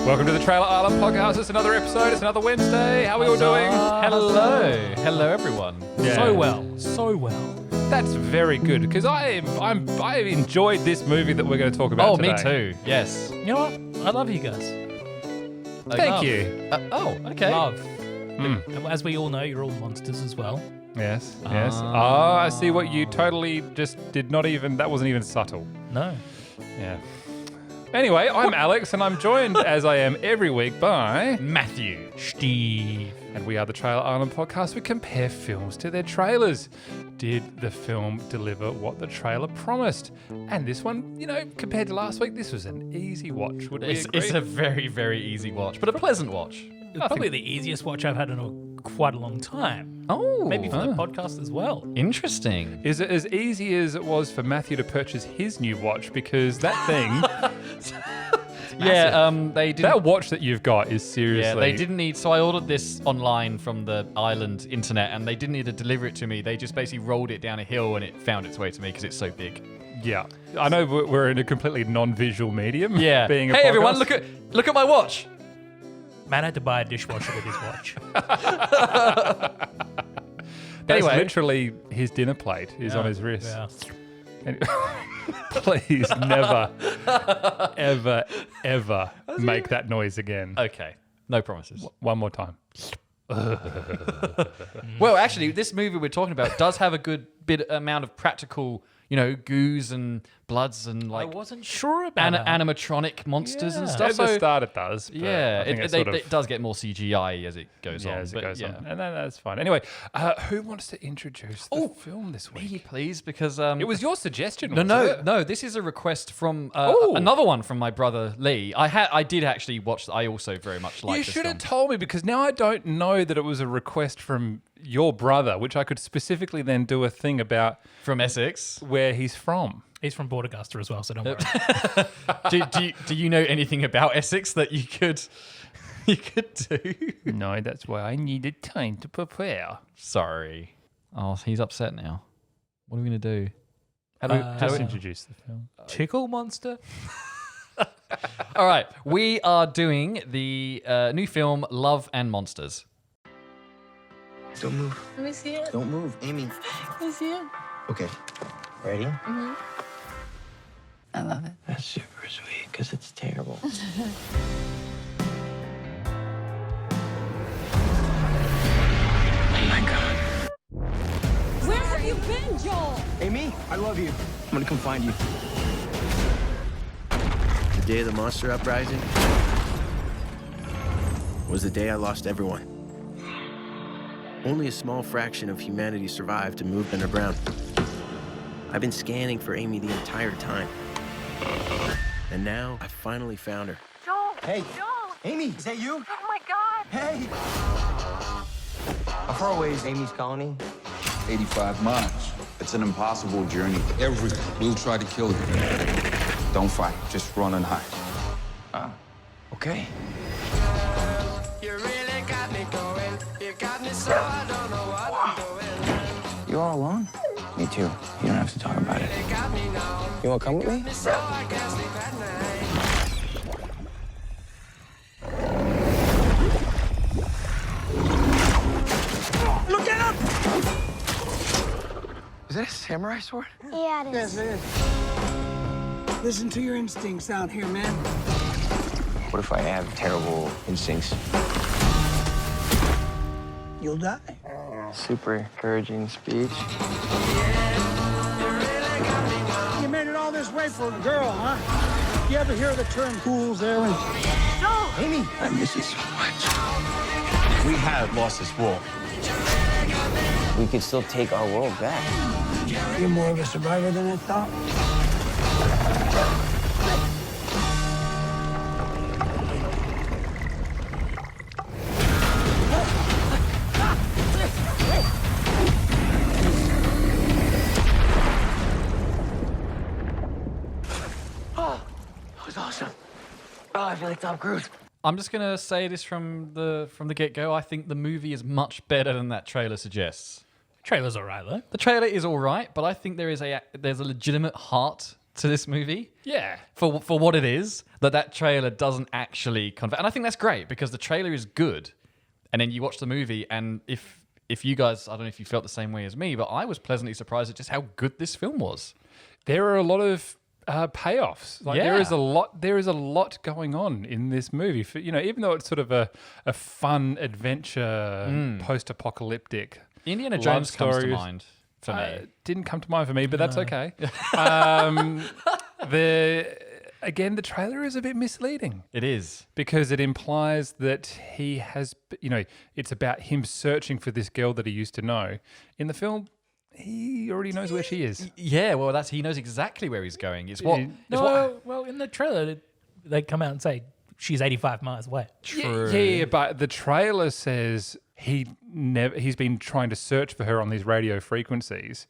Welcome to the Trailer Island podcast. It's another episode. It's another Wednesday. How are we all doing? Hello. Hello, everyone. Yeah. So well. That's very good because I enjoyed this movie that we're going to talk about Oh, today. me too. Yes. You know what? I love you guys. Thank you. Okay. Love. As we all know, you're all monsters as well. Yes, yes. Oh, I see what you totally just did not even, that wasn't even subtle. No. Yeah. Anyway, I'm Alex and I'm joined as I am every week by Matthew. Steve. and we are the Trailer Island podcast. We compare films to their trailers. Did the film deliver what the trailer promised? And this one, you know, compared to last week, this was an easy watch. Would we agree? It's a very, very easy watch, but a pleasant watch. It's probably the easiest watch I've had in quite a long time. Oh. Maybe for the podcast as well. Interesting. Is it as easy as it was for Matthew to purchase his new watch? Because that thing, Yeah, they didn't. that watch that you've got is seriously... Yeah, they didn't need. So I ordered this online from the island internet, and they didn't need to deliver it to me. They just basically rolled it down a hill, and it found its way to me because it's so big. Yeah. I know we're in a completely non-visual medium. Yeah. Being a Hey everyone, podcast. look at my watch. Man had to buy a dishwasher with his watch. That's Anyway. literally his dinner plate is on his wrist. Yeah. And- Please never, ever, ever make that noise again. Okay, no promises. One more time. Well, actually, this movie we're talking about does have a good bit amount of practical, goos and bloods and I like wasn't sure about that. animatronic monsters and Yeah. stuff. At the So start it does. But yeah, I think it, it's sort of, it does get more CGI as it goes on. as it but goes yeah. on. And then that's fine. Anyway, who wants to introduce the film this week? Me, please, because It was your suggestion, No, wasn't it? no. This is a request from Ooh. another one from my brother Lee. I did actually watch. I also very much like You this should have film. told me because now I don't know that it was a request from your brother, which I could specifically then do a thing about From Essex. where he's from. He's from Borderguster as well, so don't worry. do you know anything about Essex that you could do? No, that's why I needed time to prepare. Sorry. Oh, he's upset now. What are we gonna do? How do Just we introduce the film? Tickle monster? All right, we are doing the new film Love and Monsters. Don't move. Let me see it. Don't move. Amy. Let me see it. Okay. Ready? I love it. That's super sweet because it's terrible. Oh my God. Where have you been, Joel? Amy, I love you. I'm gonna come find you. The day of the monster uprising was the day I lost everyone. Only a small fraction of humanity survived to move underground. I've been scanning for Amy the entire time. And now I finally found her. Joel. Hey. Joel. Amy, is that you? Oh my God. Hey! How far away is Amy's colony? 85 miles. It's an impossible journey. Everyone will try to kill you. Don't fight, just run and hide. Okay. You all alone? Me too. You don't have to talk about it. You wanna come with me? Look out! Is that a samurai sword? Yeah, it is. Listen to your instincts out here, man. What if I have terrible instincts? You'll die. Super encouraging speech. You made it all this way for a girl, huh? You ever hear the term fools errand? Amy, I miss you so much. We have lost this war. We could still take our world back. You're more of a survivor than I thought. That was awesome. Oh, I feel like Tom Cruise. I'm just gonna say this from the get-go. I think the movie is much better than that trailer suggests. Trailer's alright, though. The trailer is all right, but I think there's a legitimate heart to this movie. Yeah. For what it is, that trailer doesn't actually convey. And I think that's great because the trailer is good. And then you watch the movie, and if you guys, I don't know if you felt the same way as me, but I was pleasantly surprised at just how good this film was. There are a lot of payoffs. Like Yeah. there is a lot going on in this movie. For, even though it's sort of a fun adventure, post-apocalyptic. Indiana love Jones comes to stories. mind for me. Didn't come to mind for me, but that's okay. The trailer is a bit misleading It is. because it implies that he has, it's about him searching for this girl that he used to know. In the film, he already knows where she is. Yeah, well, he knows exactly where he's going. It's what. Well, in the trailer, they come out and say she's 85 miles away. True. Yeah, but the trailer says he's been trying to search for her on these radio frequencies,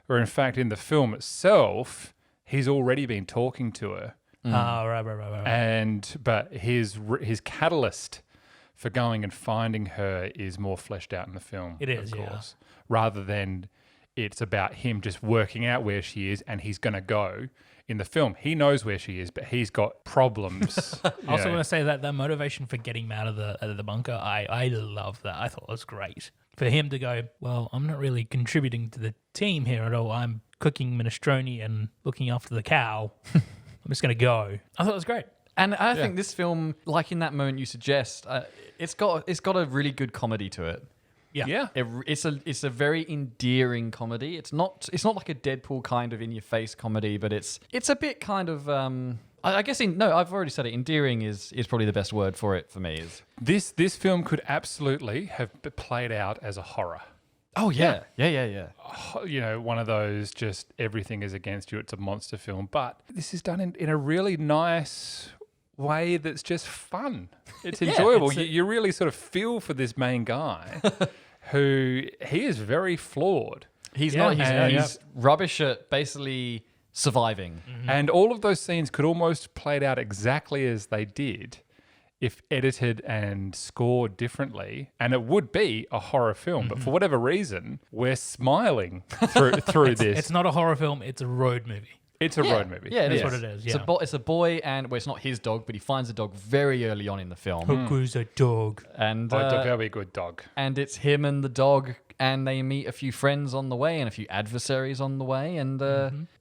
where in fact in the film itself, he's already been talking to her. Right. But his catalyst for going and finding her is more fleshed out in the film. It is, of yeah. course, rather than it's about him just working out where she is and he's going to go. In the film, he knows where she is, but he's got problems. I also want to say that motivation for getting him out of the bunker, I love that. I thought it was great. For him to go, well, I'm not really contributing to the team here at all. I'm cooking minestrone and looking after the cow. I'm just going to go. I thought it was great. And I think this film, like in that moment you suggest, it's got a really good comedy to it. Yeah. It's a very endearing comedy. It's not like a Deadpool kind of in your face comedy, but it's a bit kind of I guess I've already said it. Endearing is probably the best word for it for me. This film could absolutely have played out as a horror. Oh yeah. One of those just everything is against you. It's a monster film, but this is done in a really nice way that's just fun. It's enjoyable. You really sort of feel for this main guy who he is very flawed. He's rubbish at basically surviving. And all of those scenes could almost played out exactly as they did if edited and scored differently, and it would be a horror film. But for whatever reason, we're smiling through this. It's not a horror film. It's a road movie. It's a road movie. Yeah, That's what it is. Yeah. It's a boy, and it's not his dog, but he finds a dog very early on in the film, Who's a dog? and A very good dog. and it's him and the dog, and they meet a few friends on the way and a few adversaries on the way, and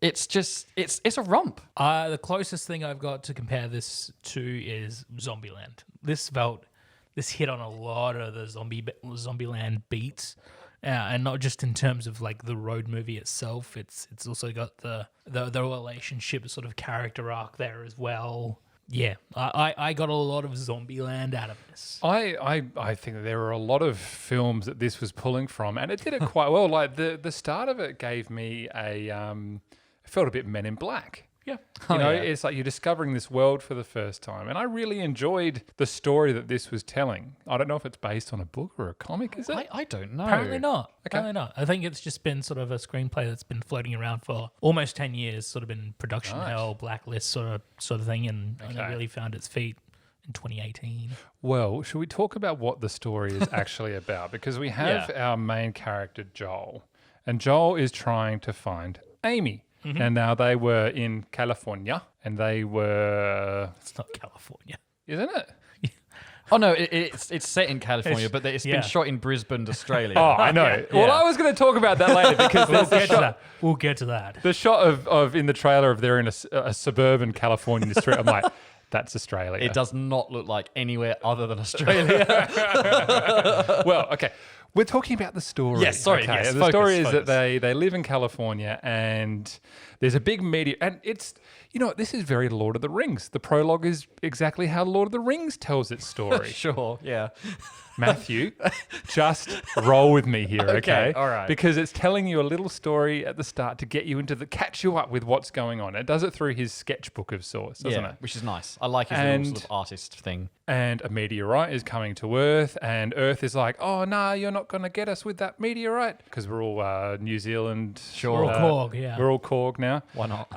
it's a romp. The closest thing I've got to compare this to is Zombieland. This hit on a lot of the Zombieland beats. And not just in terms of like the road movie itself, it's also got the relationship sort of character arc there as well. Yeah, I got a lot of Zombieland out of this. I think that there were a lot of films that this was pulling from, and it did it quite well. Like the start of it gave me it felt a bit Men in Black. Yeah, It's like you're discovering this world for the first time. And I really enjoyed the story that this was telling. I don't know if it's based on a book or a comic, is it? I don't know. apparently not. Apparently not. I think it's just been sort of a screenplay that's been floating around for almost 10 years, sort of been production hell, blacklist sort of thing, and only really found its feet in 2018. Well, should we talk about what the story is actually about? Because we have our main character, Joel, and Joel is trying to find Amy. And now they were in California, and they were... It's not California. Isn't it? Oh no, it's set in California, but it's been shot in Brisbane, Australia. Oh, I know. Well, I was going to talk about that later because We'll get to that. the shot of in the trailer of they're in a suburban Californian street. I'm like, that's Australia. It does not look like anywhere other than Australia. Well, okay. We're talking about the story. Yes, sorry, Okay. yes, The story focus. is that they live in California, and there's a big media, and it's, this is very Lord of the Rings. The prologue is exactly how Lord of the Rings tells its story. Sure, yeah. Matthew, just roll with me here, okay? all right. Because it's telling you a little story at the start to get you catch you up with what's going on. It does it through his sketchbook of sorts, doesn't it? Which is nice. I like his little sort of artist thing. And a meteorite is coming to Earth, and Earth is like, oh, no, you're not going to get us with that meteorite. Because we're all New Zealand. Sure. We're all Korg, yeah. We're all Korg now. Why not?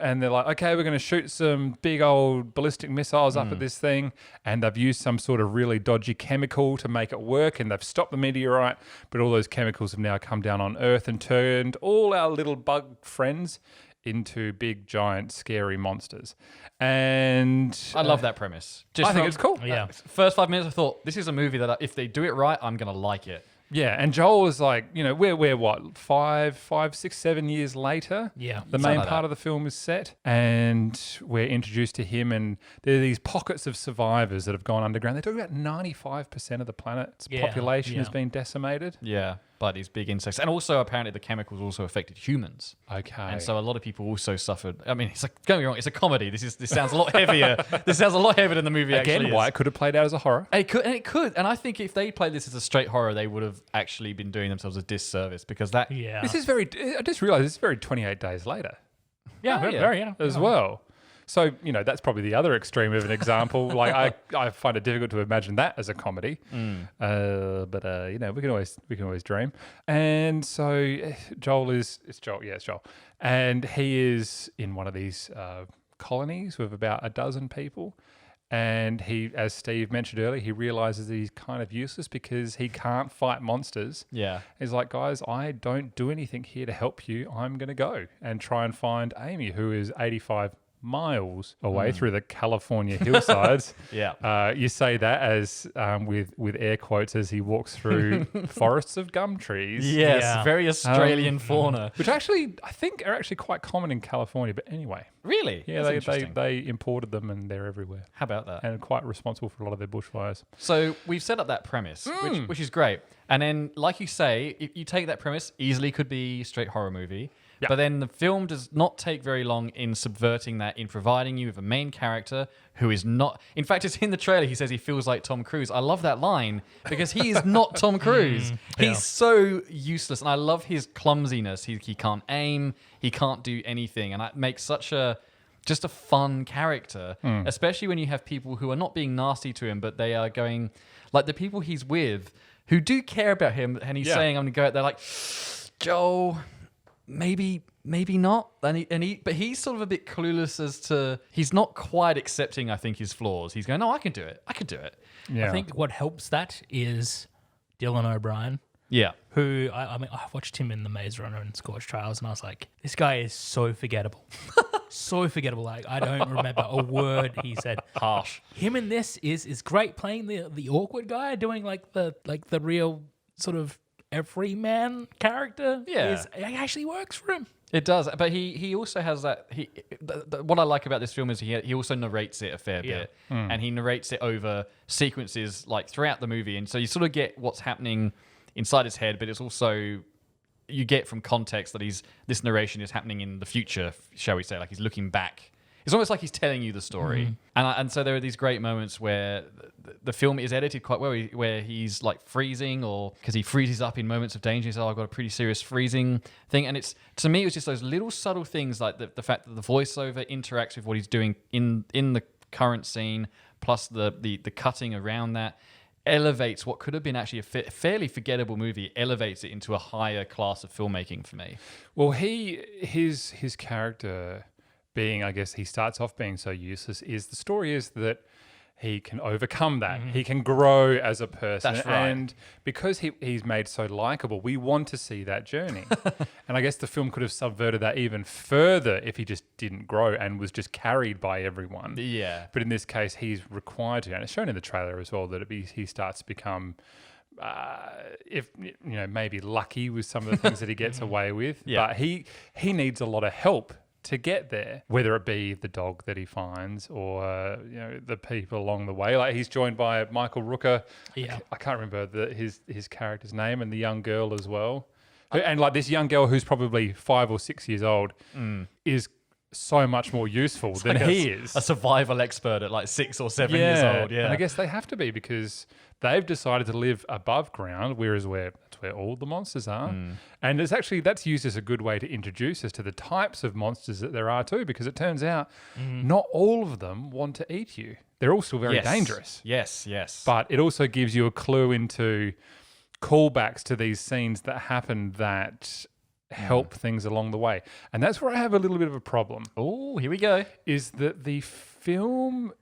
And they're like, okay, we're going to shoot some big old ballistic missiles up at this thing. And they've used some sort of really dodgy chemical to make it work. And they've stopped the meteorite. But all those chemicals have now come down on Earth and turned all our little bug friends into big, giant, scary monsters. And I love that premise. I think it's cool. Yeah. First 5 minutes, I thought this is a movie that if they do it right, I'm gonna like it. Yeah, and Joel is like, we're what, 5, 6, 7 years later? Yeah. The Something main like part that. of the film is set, and we're introduced to him, and there are these pockets of survivors that have gone underground. They're talking about 95% of the planet's Yeah, population has yeah. been decimated. Yeah, by these big insects, and also apparently the chemicals also affected humans. Okay. And so a lot of people also suffered. I mean, it's like, don't get me wrong, it's a comedy. This sounds a lot heavier. This sounds a lot heavier than the movie actually Again, is. why it could have played out as a horror. It could. And I think if they played this as a straight horror, they would have actually been doing themselves a disservice because that. Yeah. This is very, I just realized this is very 28 days later yeah, Oh, yeah. very, yeah. as well. So, that's probably the other extreme of an example. Like, I find it difficult to imagine that as a comedy. But we can always dream. And so it's Joel. And he is in one of these colonies with about a dozen people. And he, as Steve mentioned earlier, he realizes that he's kind of useless because he can't fight monsters. Yeah. He's like, guys, I don't do anything here to help you. I'm going to go and try and find Amy, who is 85 miles away through the California hillsides. Yeah. You say that as with air quotes as he walks through forests of gum trees. Yes, Yeah. very Australian fauna. Which actually, I think are actually quite common in California. But anyway, Really? yeah, That's they interesting. they imported them and they're everywhere How about that? and quite responsible for a lot of their bushfires. So we've set up that premise, which is great. And then, like you say, if you take that premise, easily could be a straight horror movie. Yeah. But then the film does not take very long in subverting that, in providing you with a main character who is not. In fact, it's in the trailer. He says he feels like Tom Cruise. I love that line because he is not Tom Cruise. yeah. He's so useless, and I love his clumsiness. He can't aim. He can't do anything, and that makes such a just a fun character, especially when you have people who are not being nasty to him, but they are going like the people he's with who do care about him, and he's Yeah. saying, "I'm gonna go out there like Joe." Maybe not. But he's sort of a bit clueless as to he's not quite accepting. I think his flaws. He's going, no, I can do it. Yeah, I think what helps that is Dylan O'Brien, Yeah, who I mean, I watched him in the Maze Runner and Scorched Trials, and I was like, this guy is so forgettable. So forgettable. Like, I don't remember a word he said. harsh. Him in this is great, playing the awkward guy, doing like the real sort of everyman character. Yeah. It actually works for him. It does, but he also has that. What I like about this film is he also narrates it a fair bit, and he narrates it over sequences like throughout the movie, and so you sort of get what's happening inside his head, but it's also you get from context that this narration is happening in the future, shall we say? Like he's looking back. It's almost like he's telling you the story, and so there are these great moments where the film is edited quite well, where he's like freezing, or because he freezes up in moments of danger. So I've got a pretty serious freezing thing, and it's to me it was just those little subtle things like the fact that the voiceover interacts with what he's doing in the current scene, plus the cutting around that elevates what could have been actually a fairly forgettable movie, elevates it into a higher class of filmmaking for me. Well, his character being, I guess he starts off being so useless, is the story is that he can overcome that. He can grow as a person. That's right. And because he's made so likable, we want to see that journey. And I guess the film could have subverted that even further if he just didn't grow and was just carried by everyone. Yeah. But in this case, he's required to. And it's shown in the trailer as well that he starts to become... if maybe lucky with some of the things that he gets away with, Yeah. but he needs a lot of help to get there, whether it be the dog that he finds or the people along the way. Like he's joined by Michael Rooker. Yeah. I can't remember his character's name, and the young girl as well. And like this young girl who's probably 5 or 6 years old is so much more useful than he is. A survival expert at like 6 or 7 years old. Yeah. And I guess they have to be because they've decided to live above ground, whereas that's where all the monsters are. And that's used as a good way to introduce us to the types of monsters that there are too, because it turns out not all of them want to eat you. They're all still very dangerous. Yes. But it also gives you a clue into callbacks to these scenes that happen that help things along the way. And that's where I have a little bit of a problem. Oh, here we go. Is that the film,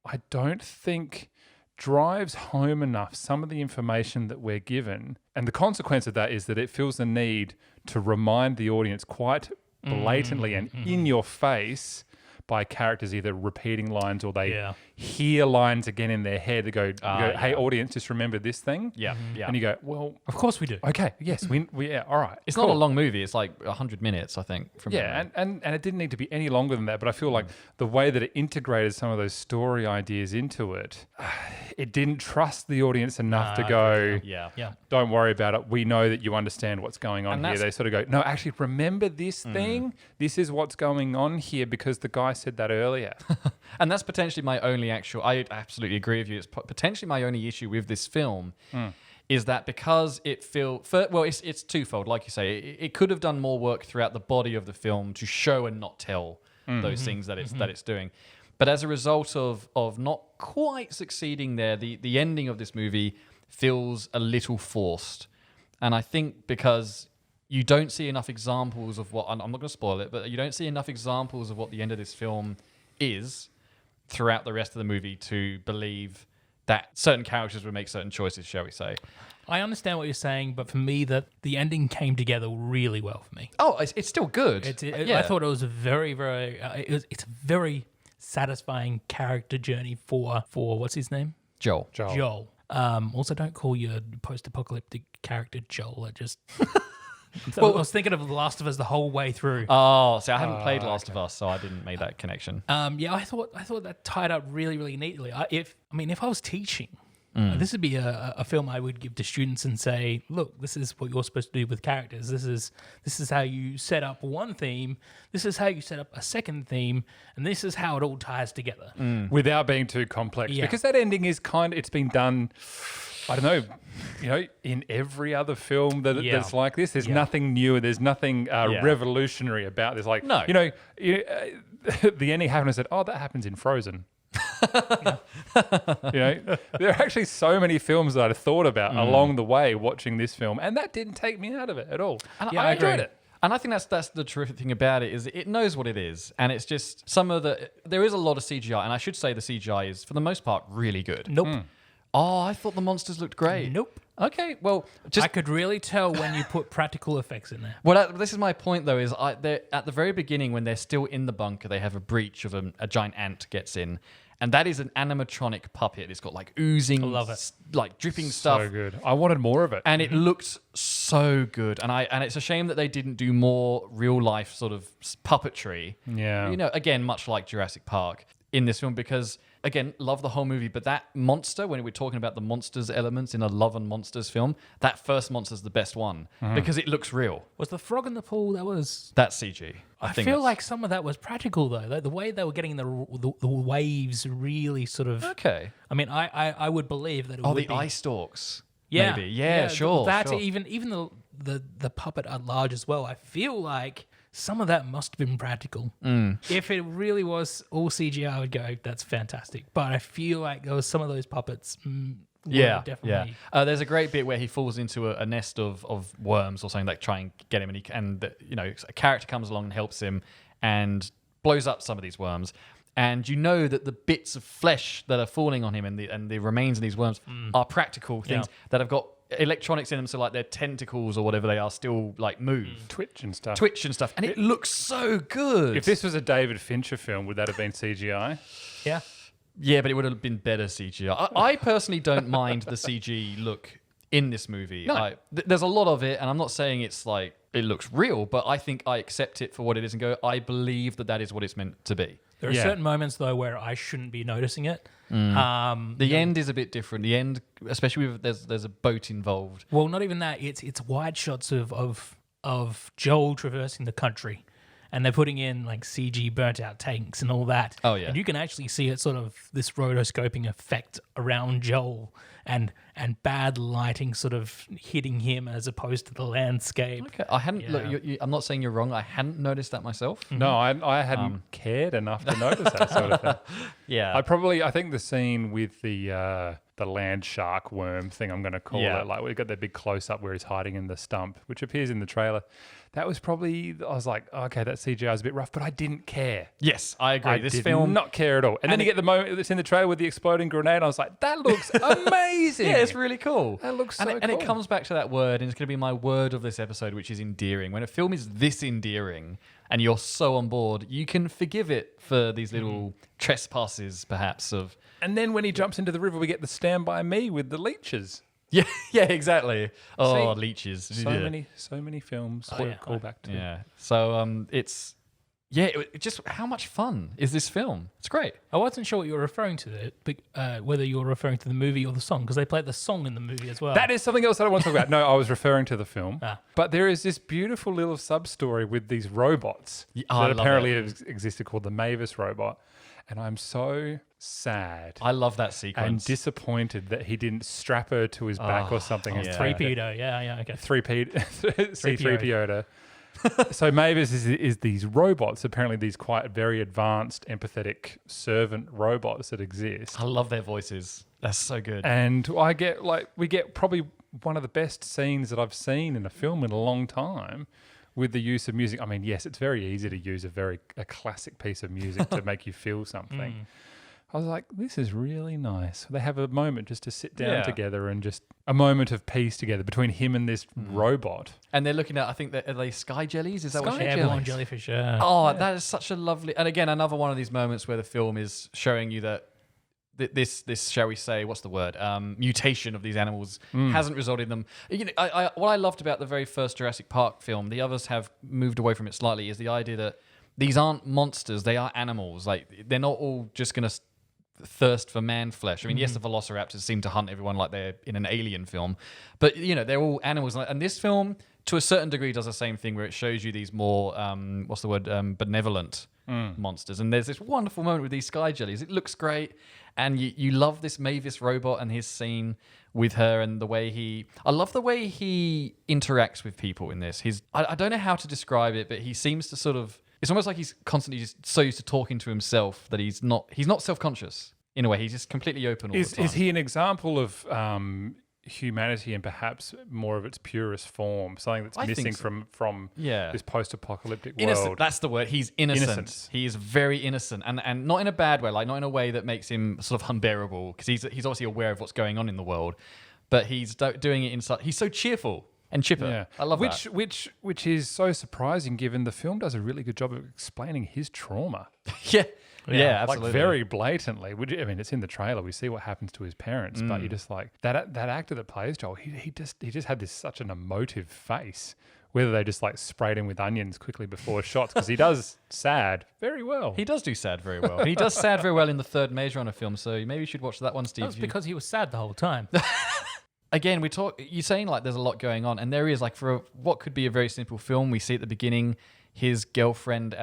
I don't think, drives home enough some of the information that we're given. And the consequence of that is that it feels the need to remind the audience quite blatantly and in your face by characters either repeating lines or they Yeah. hear lines again in their head. They go, hey, audience, just remember this thing. Yeah, yeah. And you go, well, Of course we do. okay, yes, we yeah, all right. It's cool. not a long movie. It's like 100 minutes, I think. From Yeah, memory. and it didn't need to be any longer than that, but I feel like the way that it integrated some of those story ideas into it, it didn't trust the audience enough to go, yeah. Yeah. don't worry about it. We know that you understand what's going on And here. that's- They sort of go, no, actually, remember this thing? This is what's going on here because the guy said that earlier. And that's potentially my only I absolutely agree with you. It's potentially my only issue with this film is that because it it's twofold. Like you say, it could have done more work throughout the body of the film to show and not tell those things that it's doing. But as a result of not quite succeeding there, the ending of this movie feels a little forced. And I think because you don't see enough examples of what, I'm not going to spoil it, but you don't see enough examples of what the end of this film is throughout the rest of the movie to believe that certain characters would make certain choices, shall we say. I understand what you're saying, but for me, that the ending came together really well for me. Oh, it's still good. I thought it was a very, very. It's a very satisfying character journey for what's his name, Joel. Joel. Also, don't call your post-apocalyptic character Joel. It just. I was thinking of The Last of Us the whole way through. Oh, see, I haven't played Last of Us, so I didn't make that connection. Yeah, I thought that tied up really, really neatly. If I was teaching, this would be a film I would give to students and say, look, this is what you're supposed to do with characters. This is how you set up one theme. This is how you set up a second theme, and this is how it all ties together. Without being too complex. Yeah. Because that ending is it's been done, I don't know, in every other film that's like this. There's nothing new. There's nothing revolutionary about this. Like, No. the ending happened and said, oh, that happens in Frozen. There are actually so many films that I thought about along the way watching this film, and that didn't take me out of it at all. And Yeah, I I enjoyed agree. it. And I think that's the terrific thing about it is it knows what it is, and it's just there is a lot of CGI, and I should say the CGI is for the most part really good. Nope. Oh, I thought the monsters looked great. Nope. Okay, well, I could really tell when you put practical effects in there. well, this is my point though. Is they're at the very beginning when they're still in the bunker, they have a breach of a giant ant gets in, and that is an animatronic puppet. It's got like oozing, love it. like dripping stuff. So good. I wanted more of it. And it looked so good, and it's a shame that they didn't do more real life sort of puppetry. Yeah. Again, much like Jurassic Park in this film, because again, love the whole movie, but that monster, when we're talking about the monsters elements in a Love and Monsters film, that first monster's the best one because it looks real. Was the frog in the pool? That was. That's CG. I think feel that's- like some of that was practical though. Like the way they were getting the waves really sort of. okay. I mean, I would believe that it Oh, would the be. ice stalks. Yeah, maybe. Yeah, sure. That sure. even the puppet at large as well. I feel like some of that must have been practical. If it really was all CGI, I would go, that's fantastic. But I feel like there was some of those puppets. Yeah, definitely. yeah. There's a great bit where he falls into a nest of worms or something that try and get him, and a character comes along and helps him and blows up some of these worms. And you know that the bits of flesh that are falling on him and the remains of these worms are practical things that have got electronics in them, so like their tentacles or whatever they are still like move, Twitch and stuff. and it looks so good. If this was a David Fincher film, would that have been CGI? Yeah. Yeah, but it would have been better CGI. I personally don't mind the CG look in this movie. No. There's a lot of it, and I'm not saying it's like it looks real, but I think I accept it for what it is and go, I believe that is what it's meant to be. There are Yeah. certain moments though where I shouldn't be noticing it. The end is a bit different. The end, especially with there's a boat involved. Well, not even that. It's wide shots of Joel traversing the country, and they're putting in like CG burnt out tanks and all that. Oh, yeah. And you can actually see it sort of this rotoscoping effect around Joel and bad lighting sort of hitting him as opposed to the landscape. Okay, I hadn't. Yeah. Look, I'm not saying you're wrong. I hadn't noticed that myself. No, I hadn't cared enough to notice that sort of thing. Yeah, I think the scene with the land shark worm thing, I'm going to call Yeah. it, like we've got that big close up where he's hiding in the stump, which appears in the trailer. That was probably, I was like, okay, that CGI is a bit rough, but I didn't care. yes, I agree. I This did film, not care at all. And then you get the moment that's in the trailer with the exploding grenade. I was like, that looks amazing. yeah, it's really cool. That looks and so and it cool. comes back to that word, and it's going to be my word of this episode, which is endearing. When a film is this endearing and you're so on board, you can forgive it for these little trespasses, perhaps, of... And then when he jumps into the river, we get the Stand By Me with the leeches. Yeah, exactly. Oh, See, leeches. So Yeah. many films yeah. call back to. Yeah. So it's just how much fun is this film? It's great. I wasn't sure what you were referring to there, but whether you were referring to the movie or the song, because they played the song in the movie as well. That is something else that I want to talk about. No, I was referring to the film. Ah. But there is this beautiful little sub-story with these robots I that love apparently it. existed called the Mavis robot. And I'm so sad I love that and sequence. disappointed that he didn't strap her to his back or something. yeah. and 3PO, yeah, okay. 3PO. So Mavis is these robots, apparently these quite very advanced, empathetic servant robots that exist. I love their voices. That's so good. And we get probably one of the best scenes that I've seen in a film in a long time with the use of music. I mean, yes, it's very easy to use a classic piece of music to make you feel something. I was like, this is really nice. They have a moment just to sit down Yeah. together and just a moment of peace together between him and this robot. And they're looking at, I think, are they sky jellies? Is that what Sky she Airborne jellyfish, yeah. Oh, that is such a lovely... And again, another one of these moments where the film is showing you that this shall we say, what's the word? Mutation of these animals hasn't resulted in them. You know, what I loved about the very first Jurassic Park film, the others have moved away from it slightly, is the idea that these aren't monsters, they are animals. Like, they're not all just going to thirst for man flesh. I mean, yes, the velociraptors seem to hunt everyone like they're in an alien film, but you know, they're all animals. And this film, to a certain degree, does the same thing where it shows you these more benevolent monsters. And there's this wonderful moment with these sky jellies. It looks great, and you love this Mavis robot and his scene with her and the way I love the way he interacts with people in this. I don't know how to describe it, but he seems to sort of... It's almost like he's constantly just so used to talking to himself that he's not self-conscious in a way. He's just completely open all the time. Is he an example of humanity and perhaps more of its purest form? Something that's I think missing so. from Yeah. this post-apocalyptic Innocent. world. That's the word. He's innocent. Innocence. He is very innocent, and not in a bad way. Like, not in a way that makes him sort of unbearable, because he's obviously aware of what's going on in the world, but he's doing it in such... He's so cheerful and chipper. Yeah, I love that. Which is so surprising, given the film does a really good job of explaining his trauma, Yeah, absolutely. like very blatantly. I mean, it's in the trailer. We see what happens to his parents, but you just like that actor that plays Joel. He just had such an emotive face. Whether they just like sprayed him with onions quickly before shots, because he does sad very well. He does do sad very well. And he does sad very well in the third Maze Runner film, so maybe you should watch that one, Steve. That was because he was sad the whole time. Again, you're saying like there's a lot going on, and there is, like, for what could be a very simple film. We see at the beginning his girlfriend,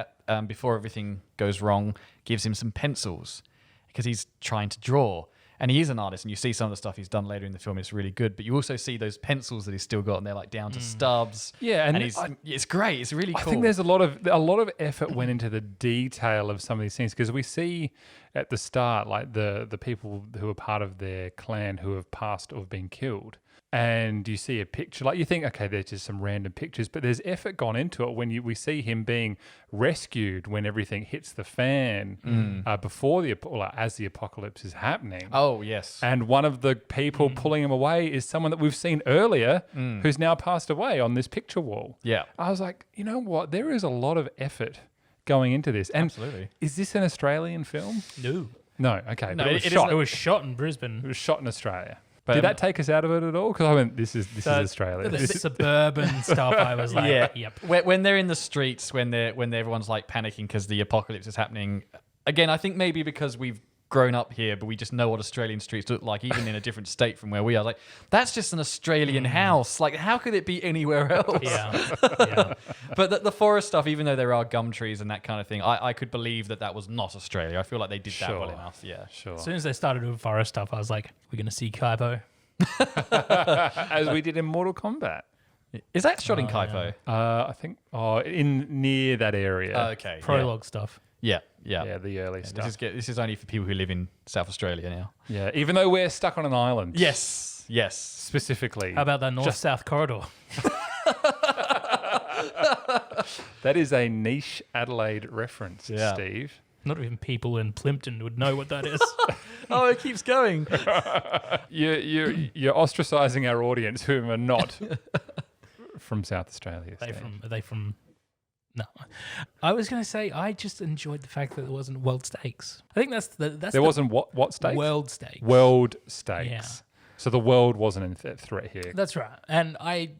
before everything goes wrong, gives him some pencils because he's trying to draw. And he is an artist, and you see some of the stuff he's done later in the film. It's really good, but you also see those pencils that he's still got, and they're like down to stubs. Yeah, and it's great. It's really cool. I think there's a lot of effort went into the detail of some of these things, because we see at the start like the people who are part of their clan who have passed or have been killed, and you see a picture, like you think, okay, there's just some random pictures, but there's effort gone into it when we see him being rescued when everything hits the fan before as the apocalypse is happening. Oh yes. And one of the people pulling him away is someone that we've seen earlier who's now passed away on this picture wall. Yeah. I was like, you know what? There is a lot of effort going into this. And Absolutely. Is this an Australian film? No. No. Okay. No, but it was it shot. It was shot in Brisbane. It was shot in Australia. Did that take us out of it at all? Because I went, this is Australia. The This is- suburban stuff, I was like, Yeah. yep. When they're in the streets, when everyone's like panicking because the apocalypse is happening. Again, I think maybe because we've grown up here, but we just know what Australian streets look like, even in a different state from where we are. Like, that's just an Australian house. Like, how could it be anywhere else? Yeah. But the forest stuff, even though there are gum trees and that kind of thing, I could believe that was not Australia. I feel like they did that well Sure. enough. Yeah. Sure. As soon as they started doing forest stuff, I was like, we're going to see Kaipo. As we did in Mortal Kombat. Is that shot in Kaipo? I think in near that area. Okay. Prologue stuff. Yeah. Yeah, the early stuff. This is only for people who live in South Australia now. Yeah, even though we're stuck on an island. Yes. Specifically. How about that north-south corridor? That is a niche Adelaide reference, Yeah. Steve. Not even people in Plimpton would know what that is. Oh, it keeps going. You're ostracising our audience who are not from South Australia. Steve. Are they from No, I was going to say I just enjoyed the fact that there wasn't world stakes. I think that's There wasn't what stakes? world stakes. World stakes. Yeah. So the world wasn't in threat here. That's right, and I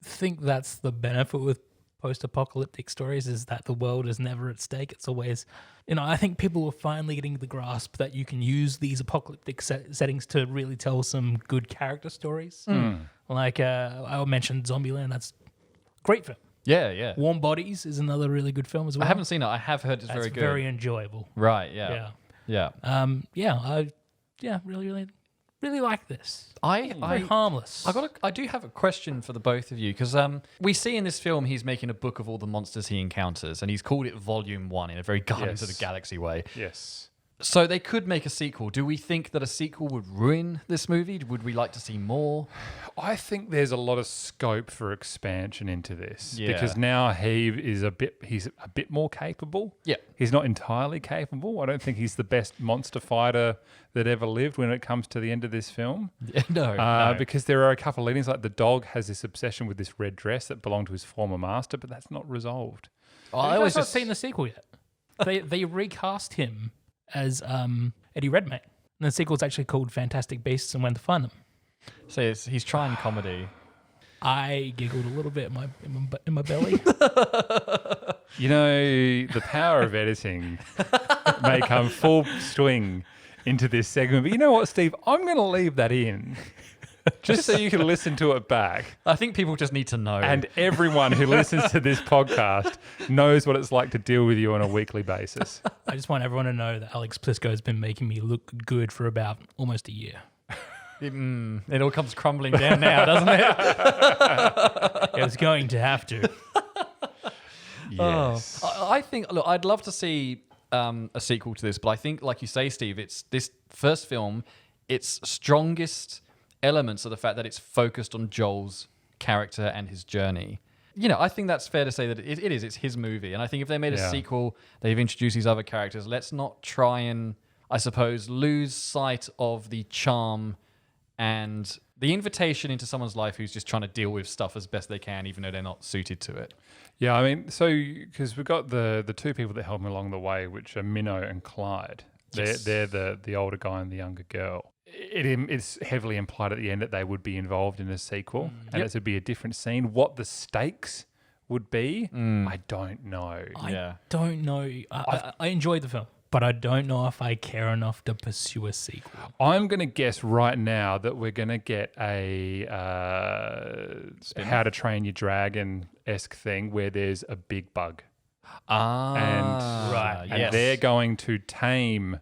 think that's the benefit with post-apocalyptic stories is that the world is never at stake. It's always, I think people are finally getting the grasp that you can use these apocalyptic settings to really tell some good character stories. Like I mentioned Zombieland. That's a great film. Yeah. Warm Bodies is another really good film as well. I haven't seen it. I have heard it's That's very good. very enjoyable. Right. Yeah. Yeah. Yeah. Really like this. I Very harmless. I do have a question for the both of you because we see in this film he's making a book of all the monsters he encounters, and he's called it Volume 1 in a very Guardians of the Yes. Galaxy way. Yes. So they could make a sequel. Do we think that a sequel would ruin this movie? Would we like to see more? I think there's a lot of scope for expansion into this Yeah. because now he's a bit more capable. Yeah. He's not entirely capable. I don't think he's the best monster fighter that ever lived when it comes to the end of this film. No. Because there are a couple of leadings, like the dog has this obsession with this red dress that belonged to his former master, but that's not resolved. I always not just seen the sequel yet. They recast him as Eddie Redmayne. And the sequel's actually called Fantastic Beasts and When to Find Them. say he's trying comedy. I giggled a little bit in my belly. The power of editing may come full swing into this segment. But you know what, Steve? I'm going to leave that in just so you can listen to it back. I think people just need to know. And everyone who listens to this podcast knows what it's like to deal with you on a weekly basis. I just want everyone to know that Alex Plisco has been making me look good for about almost a year. It all comes crumbling down now, doesn't it? It was going to have to. Yes. I think, look, I'd love to see a sequel to this, but I think, like you say, Steve, it's this first film, its strongest elements are the fact that it's focused on Joel's character and his journey. I think that's fair to say that it is. It's his movie. And I think if they made a sequel, they've introduced these other characters. Let's not try and, I suppose, lose sight of the charm and the invitation into someone's life who's just trying to deal with stuff as best they can, even though they're not suited to it. Yeah, I mean, so because we've got the two people that helped me along the way, which are Minnow and Clyde. Yes. They're the older guy and the younger girl. It's heavily implied at the end that they would be involved in a sequel, and it would be a different scene. What the stakes would be, I don't know. I don't know. I enjoyed the film, but I don't know if I care enough to pursue a sequel. I'm going to guess right now that we're going to get a How to Train Your Dragon-esque thing where there's a big bug. And they're going to tame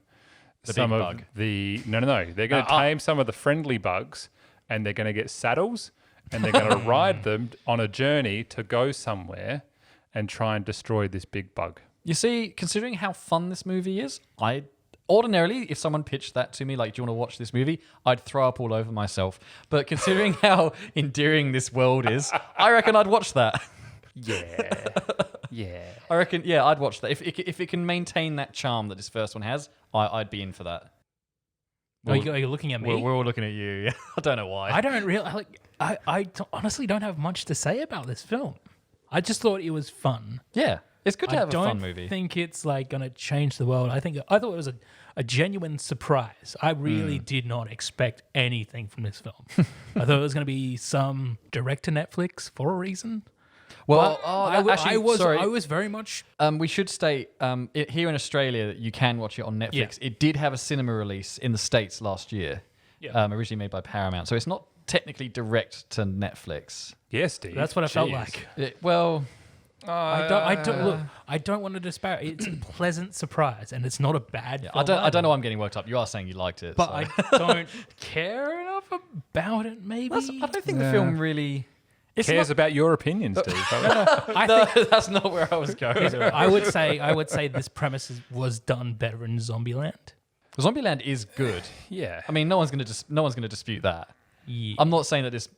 some big of bug. the... No. They're going to tame some of the friendly bugs, and they're going to get saddles, and they're going to ride them on a journey to go somewhere and try and destroy this big bug. You see, considering how fun this movie is, ordinarily, if someone pitched that to me, like, do you want to watch this movie? I'd throw up all over myself. But considering how endearing this world is, I reckon I'd watch that. Yeah. I reckon, I'd watch that. If it can maintain that charm that this first one has, I'd be in for that. You're looking at me? We're all looking at you. Yeah. I don't know why. I don't really... honestly don't have much to say about this film. I just thought it was fun. Yeah. It's good to have a fun I movie. don't think it's like going to change the world. I thought it was a genuine surprise. I really did not expect anything from this film. I thought it was going to be some direct to Netflix for a reason. Well, I sorry. was very much... We should state here in Australia you can watch it on Netflix. Yeah. It did have a cinema release in the States last year, Yeah. originally made by Paramount. So it's not technically direct to Netflix. Yes, Steve. That's what I felt like. I don't want to disparage. It's a pleasant surprise, and it's not a bad film. I don't either. know why I'm getting worked up. You are saying you liked it. But so. I don't care enough about it, maybe. I don't think the film really... cares about your opinion, Steve. I think That's not where I was going. I would say this premise was done better in Zombieland. Zombieland is good. Yeah. I mean, no one's going to dispute that. Yeah. I'm not saying that this...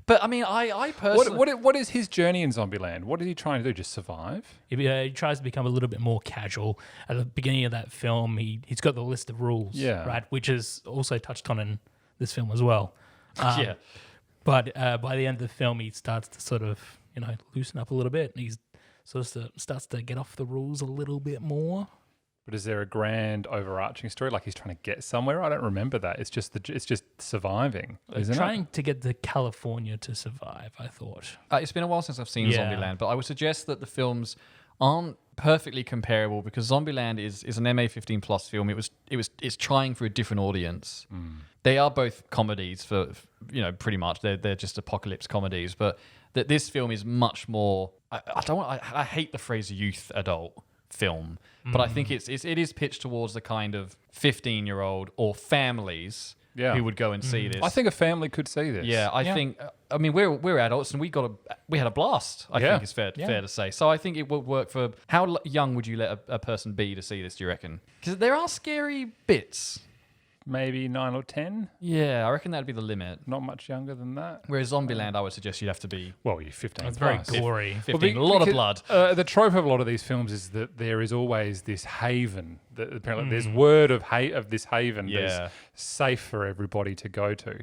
But, I mean, I personally... What is his journey in Zombieland? What is he trying to do? Just survive? He tries to become a little bit more casual. At the beginning of that film, he's got the list of rules, right, which is also touched on in this film as well. yeah. But by the end of the film, he starts to sort of, loosen up a little bit. And he's So it starts to get off the rules a little bit more. But is there a grand overarching story? Like he's trying to get somewhere? I don't remember that. It's just surviving, isn't Trying to get to California to survive, I thought. It's been a while since I've seen Yeah. Zombieland, but I would suggest that the films aren't perfectly comparable because Zombieland is an MA-15 plus film. It's trying for a different audience. They are both comedies for pretty much. They're just apocalypse comedies, but that this film is much more. I hate the phrase youth adult film, but I think it is pitched towards the kind of 15-year-old or families who would go and see this. I think a family could see this. Yeah, I think. I mean, we're adults and we had a blast. I think it's fair to say. So I think it would work for. How young would you let a person be to see this? Do you reckon? Because there are scary bits. Maybe 9 or 10. Yeah, I reckon that'd be the limit. Not much younger than that. Whereas Zombieland, I would suggest you'd have to be. Well, you're 15. It's very plus. gory. 15. A lot of blood. The trope of a lot of these films is that there is always this haven. That apparently there's word of this haven that's safe for everybody to go to.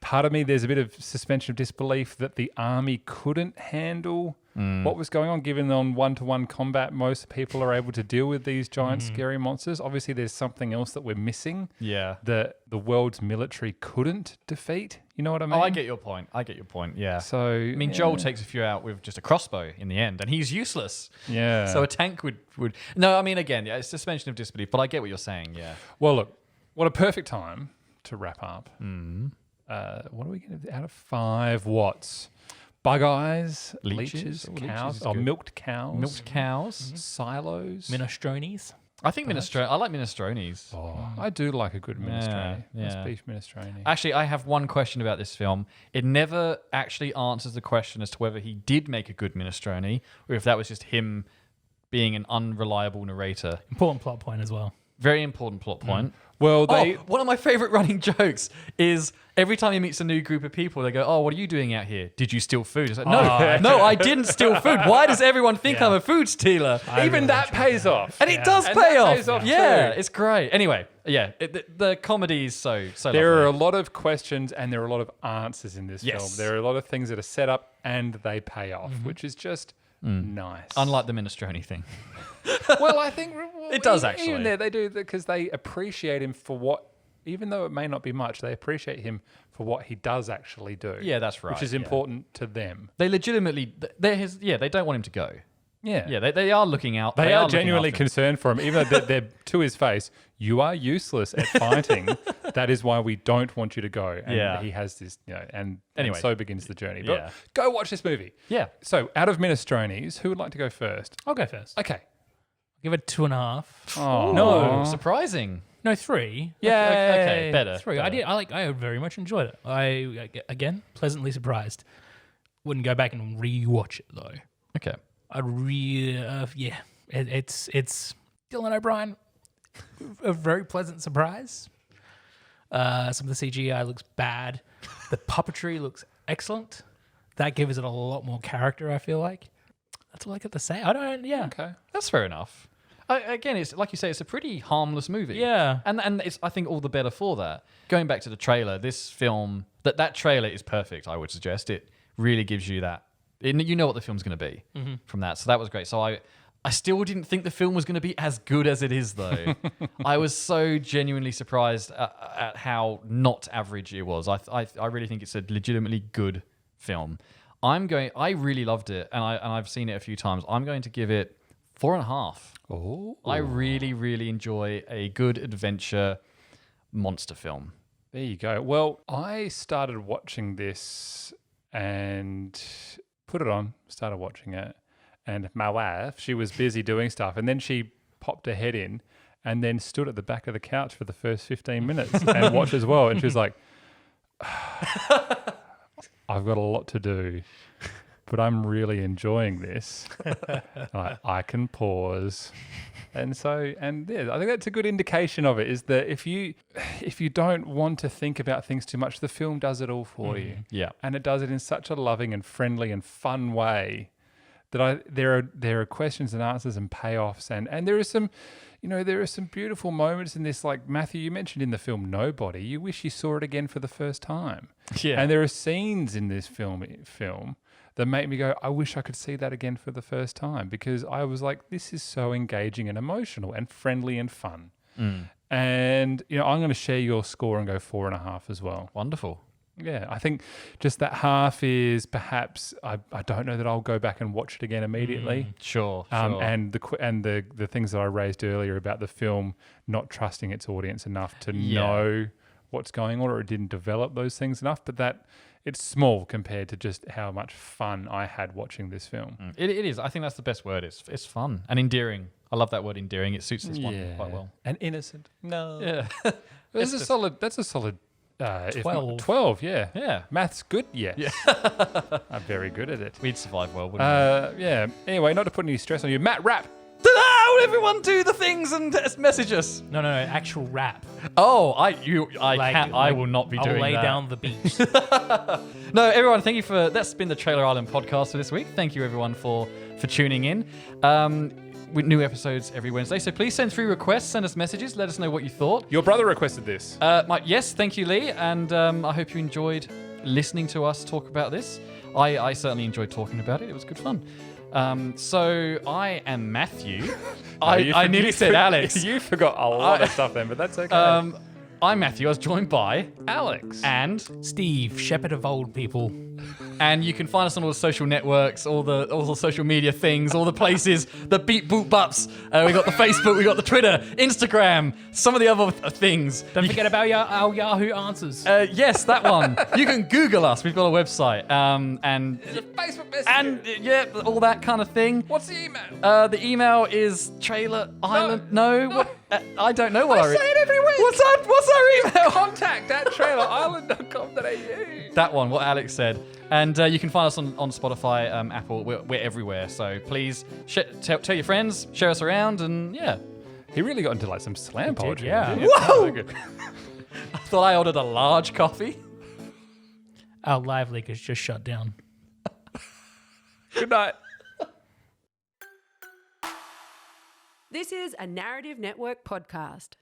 Part of me, there's a bit of suspension of disbelief that the army couldn't handle what was going on, given on one-to-one combat, most people are able to deal with these giant scary monsters. Obviously, there's something else that we're missing. Yeah. That the world's military couldn't defeat. You know what I mean? Oh, I get your point. Yeah. So I mean, Joel takes a few out with just a crossbow in the end, and he's useless. Yeah. So a tank would. No, I mean, again, it's suspension of disbelief, but I get what you're saying. Yeah. Well, look, what a perfect time to wrap up. What are we going to out of 5 watts? Bug eyes, leeches, Oh, cows, leeches is or good. milked cows, Milked cows. silos. Minestrones. I think minestrone. I like minestrones. Oh, I do like a good minestrone. Yeah, Nice yeah. beef minestrone. Actually, I have one question about this film. It never actually answers the question as to whether he did make a good minestrone or if that was just him being an unreliable narrator. Important plot point as well. Very important plot point. Well, they One of my favorite running jokes is every time he meets a new group of people, they go, "Oh, what are you doing out here? Did you steal food?" It's like, no, I didn't steal food. Why does everyone think I'm a food stealer? even that pays off. And it does And pay that off. pays off Yeah, too. it's great. Anyway, the comedy is so There are a lovely. lot of questions and there are a lot of answers in this film. Yes. There are a lot of things that are set up and they pay off, which is just nice. Unlike the minestrone thing. Well, I think It does even actually. there they do because they appreciate him for what, even though it may not be much, they appreciate him for what he does actually do. Yeah, that's right, Which is yeah. important to them. They legitimately, they don't want him to go. Yeah, Yeah, they are looking out. They are looking genuinely after him. concerned for him, even though they're to his face. You are useless at fighting. That is why we don't want you to go. And Yeah. he has this, and Anyway. so begins the journey. But Yeah. go watch this movie. Yeah. So, out of minestrones, who would like to go first? I'll go first. Okay. Give it 2.5. Oh No, surprising. No, 3. Yeah. Okay, better. 3. better. I very much enjoyed it. I again pleasantly surprised. Wouldn't go back and rewatch it though. Okay. It's Dylan O'Brien. A very pleasant surprise. Some of the CGI looks bad. The puppetry looks excellent. That gives it a lot more character, I feel like. That's all I got to say. Okay. That's fair enough. Again, it's like you say, it's a pretty harmless movie. Yeah. and it's I think all the better for that. Going back to the trailer, this film that trailer is perfect. I would suggest it really gives you that. You know what the film's going to be from that. So that was great. So I still didn't think the film was going to be as good as it is, though. I was so genuinely surprised at how not average it was. I really think it's a legitimately good film. I really loved it, and I've seen it a few times. I'm going to give it 4.5. Oh. I really, really enjoy a good adventure monster film. There you go. Well, I started watching this and put it on, started watching it. And my wife, she was busy doing stuff. And then she popped her head in and then stood at the back of the couch for the first 15 minutes and watched as well. And she was like, I've got a lot to do, but I'm really enjoying this. I can pause. And so, and yeah, I think that's a good indication of it, is that if you don't want to think about things too much, the film does it all for you. Yeah. And it does it in such a loving and friendly and fun way there are questions and answers and payoffs, and there are some, there are some beautiful moments in this. Like Matthew, you mentioned in the film Nobody, you wish you saw it again for the first time. Yeah. And there are scenes in this film that make me go, I wish I could see that again for the first time, because I was like, this is so engaging and emotional and friendly and fun. And I'm going to share your score and go 4.5 as well. Wonderful. Yeah, I think just that half is perhaps I don't know that I'll go back and watch it again immediately. Sure. And the things that I raised earlier about the film not trusting its audience enough to know what's going on, or it didn't develop those things enough, but that it's small compared to just how much fun I had watching this film. It is. I think that's the best word. It's fun and endearing. I love that word, endearing. It suits this one quite well. And innocent. No. Yeah. That's a solid 12. 12, yeah. Yeah. Math's good, yes. Yeah. I'm very good at it. We'd survive well, wouldn't we? Yeah. Anyway, not to put any stress on you. Matt, rap. Will everyone do the things and message us? No, actual rap. Oh, I will not be doing I'll lay that. down the beat. No, everyone, thank you for... That's been the Trailer Island podcast for this week. Thank you, everyone, for tuning in. With new episodes every Wednesday. So please send through requests, send us messages, let us know what you thought. Your brother requested this. Yes, thank you, Lee. And I hope you enjoyed listening to us talk about this. I certainly enjoyed talking about it. It was good fun. So I am Matthew. I nearly said Alex. You forgot a lot of stuff then, but that's okay. I'm Matthew. I was joined by Alex. and Steve, shepherd of old people. And you can find us on all the social networks, all the social media things, all the places, the beep boop bups. We got the Facebook, we got the Twitter, Instagram, some of the other things. Don't forget about our Yahoo answers. Yes, that one. You can Google us. We've got a website. And Facebook message. and all that kind of thing. What's the email? The email is Trailer Island. No. I don't know what I say it every week. What's our email? contact@trailerisland.com.au. That one, what Alex said. And you can find us on Spotify, Apple. We're everywhere. So please tell your friends, share us around, and yeah. He really got into like some slam poetry. yeah. didn't he? Whoa! Good. I thought I ordered a large coffee. Our live leak is just shut down. Good night. This is a Narrative Network podcast.